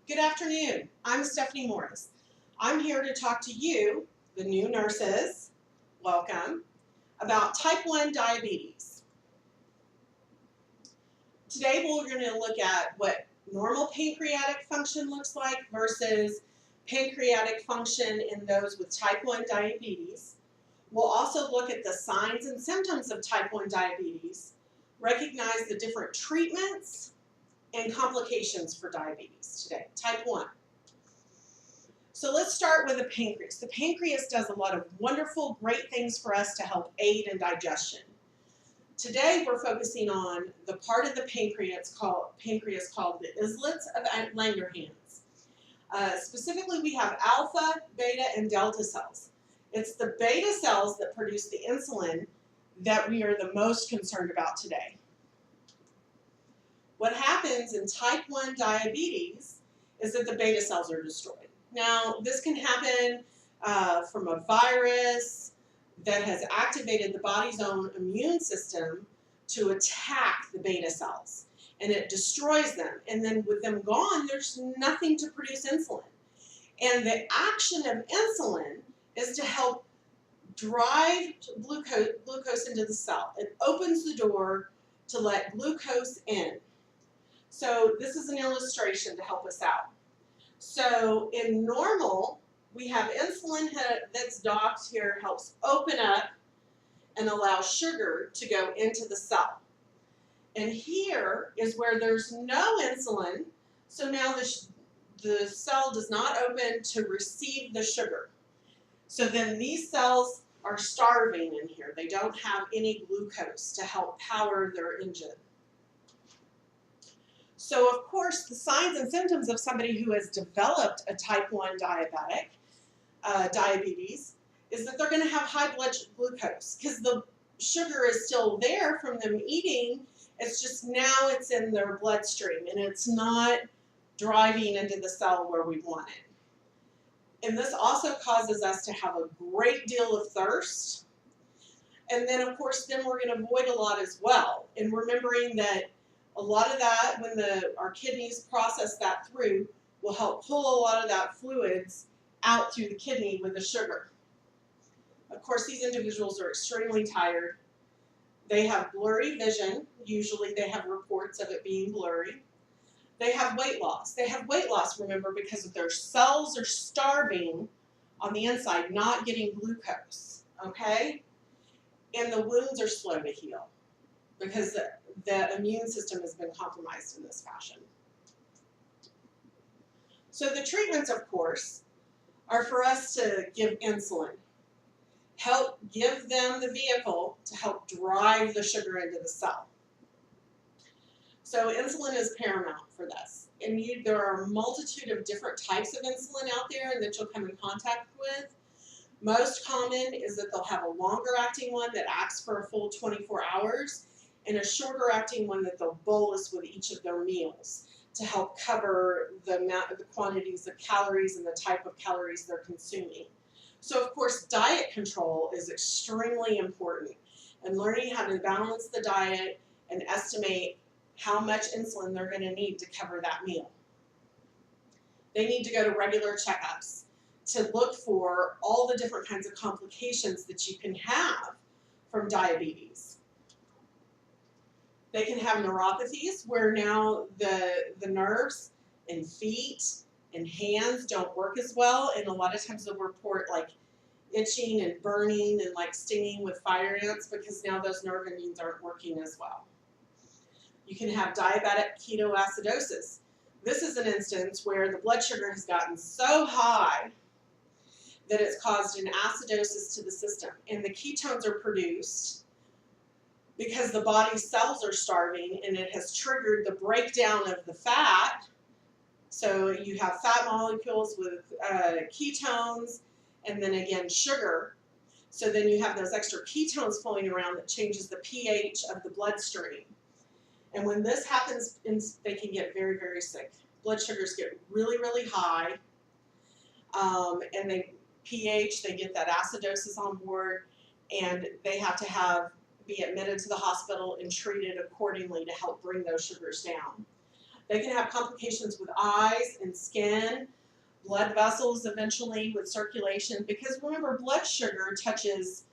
Good afternoon. I'm Stephanie Morris. I'm here to talk to you, the new nurses, welcome, about type 1 diabetes. Today we're going to look at what normal pancreatic function looks like versus pancreatic function in those with type 1 diabetes. We'll also look at the signs and symptoms of type 1 diabetes, recognize the different treatments and complications for diabetes today, type 1. So let's start with the pancreas. The pancreas does a lot of wonderful, great things for us to help aid in digestion. Today we're focusing on the part of the pancreas called the islets of Langerhans. Specifically, we have alpha, beta, and delta cells. It's the beta cells that produce the insulin that we are the most concerned about today. What happens in type 1 diabetes is that the beta cells are destroyed. Now, this can happen from a virus that has activated the body's own immune system to attack the beta cells, and it destroys them. And then with them gone, there's nothing to produce insulin. And the action of insulin is to help drive glucose into the cell. It opens the door to let glucose in. So this is an illustration to help us out. So in normal, we have insulin that's docked here, helps open up and allow sugar to go into the cell. And here is where there's no insulin, so now the cell does not open to receive the sugar. So then these cells are starving in here. They don't have any glucose to help power their engine. So of course, the signs and symptoms of somebody who has developed a type 1 diabetes is that they're going to have high blood glucose because the sugar is still there from them eating. It's just now it's in their bloodstream and it's not driving into the cell where we want it. And this also causes us to have a great deal of thirst. And then of course, then we're going to avoid a lot as well. And remembering that a lot of that, when our kidneys process that through, will help pull a lot of that fluids out through the kidney with the sugar. Of course, these individuals are extremely tired. They have blurry vision. Usually they have reports of it being blurry. They have weight loss. They have weight loss, remember, because their cells are starving on the inside, not getting glucose, okay? And the wounds are slow to heal because the immune system has been compromised in this fashion. So the treatments, of course, are for us to give insulin, help give them the vehicle to help drive the sugar into the cell. So insulin is paramount for this. And there are a multitude of different types of insulin out there that you'll come in contact with. Most common is that they'll have a longer acting one that acts for a full 24 hours and a shorter acting one that they'll bolus with each of their meals to help cover the quantities of calories and the type of calories they're consuming. So of course, diet control is extremely important, and learning how to balance the diet and estimate how much insulin they're going to need to cover that meal. They need to go to regular checkups to look for all the different kinds of complications that you can have from diabetes. They can have neuropathies where now the nerves in feet and hands don't work as well, and a lot of times they'll report like itching and burning and like stinging with fire ants because now those nerve endings aren't working as well. You can have diabetic ketoacidosis. This is an instance where the blood sugar has gotten so high that it's caused an acidosis to the system, and the ketones are produced because the body's cells are starving and it has triggered the breakdown of the fat. So you have fat molecules with ketones and then again sugar. So then you have those extra ketones flowing around that changes the pH of the bloodstream. And when this happens, they can get very, very sick. Blood sugars get really, really high. And they get that acidosis on board, and they have to be admitted to the hospital and treated accordingly to help bring those sugars down. They can have complications with eyes and skin, blood vessels eventually with circulation, because remember, blood sugar touches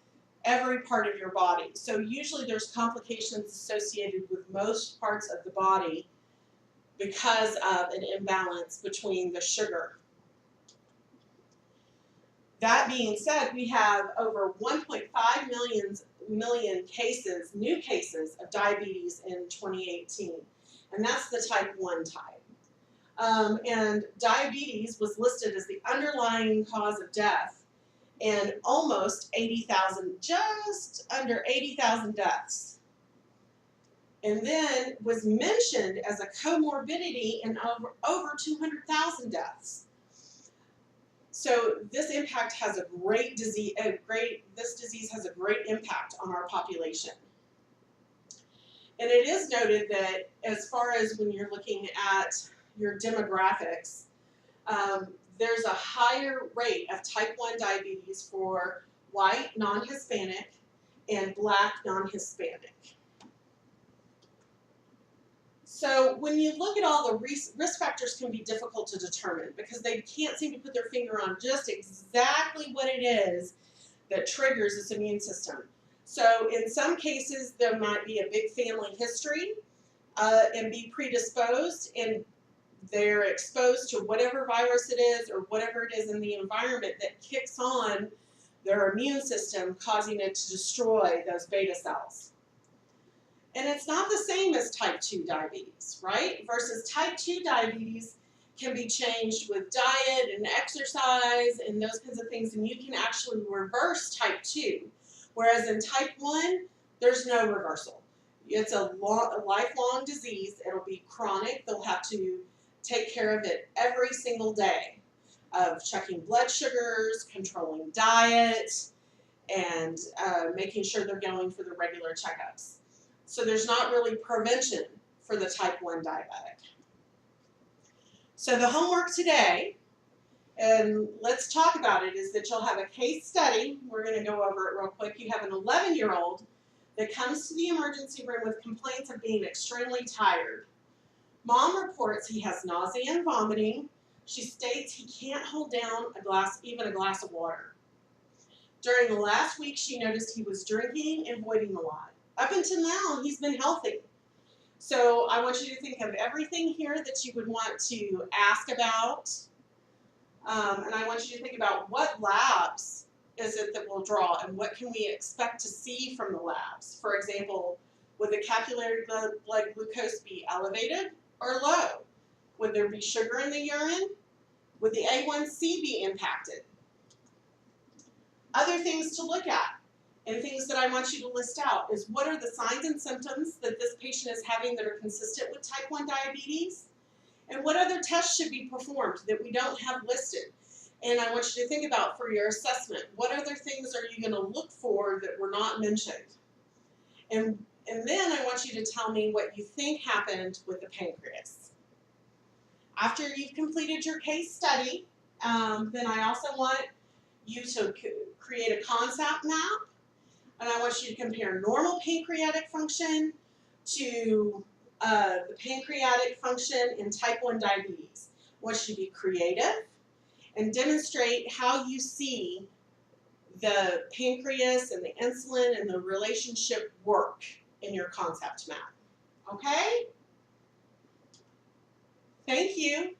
every part of your body. So usually there's complications associated with most parts of the body because of an imbalance between the sugar. That being said, we have over 1.5 million cases, new cases of diabetes in 2018, and that's the type 1 type. And diabetes was listed as the underlying cause of death, and almost 80,000, just under 80,000 deaths. And then was mentioned as a comorbidity in over 200,000 deaths. So this impact has this disease has a great impact on our population. And it is noted that as far as when you're looking at your demographics, there's a higher rate of type 1 diabetes for white, non-Hispanic, and black, non-Hispanic. So when you look at all the risk factors can be difficult to determine because they can't seem to put their finger on just exactly what it is that triggers this immune system. So in some cases, there might be a big family history and be predisposed, and they're exposed to whatever virus it is or whatever it is in the environment that kicks on their immune system, causing it to destroy those beta cells. And it's not the same as type 2 diabetes, right? Versus type 2 diabetes can be changed with diet and exercise and those kinds of things, and you can actually reverse type 2. Whereas in type 1, there's no reversal. It's a lifelong disease. It'll be chronic. They'll have to take care of it every single day of checking blood sugars, controlling diet, and making sure they're going for the regular checkups. So there's not really prevention for the type 1 diabetic. So the homework today, and let's talk about it, is that you'll have a case study. We're going to go over it real quick. You have an 11-year-old that comes to the emergency room with complaints of being extremely tired. Mom reports he has nausea and vomiting. She states he can't hold down even a glass of water. During the last week, she noticed he was drinking and voiding a lot. Up until now, he's been healthy. So I want you to think of everything here that you would want to ask about. And I want you to think about what labs is it that will draw and what can we expect to see from the labs. For example, would the capillary blood glucose be elevated or low? Would there be sugar in the urine? Would the A1C be impacted? Other things to look at and things that I want you to list out is what are the signs and symptoms that this patient is having that are consistent with type 1 diabetes? And what other tests should be performed that we don't have listed? And I want you to think about for your assessment, what other things are you going to look for that were not mentioned? And then I want you to tell me what you think happened with the pancreas. After you've completed your case study, then I also want you to create a concept map. And I want you to compare normal pancreatic function to the pancreatic function in type 1 diabetes. I want you to be creative and demonstrate how you see the pancreas and the insulin and the relationship work in your concept map. Okay? Thank you.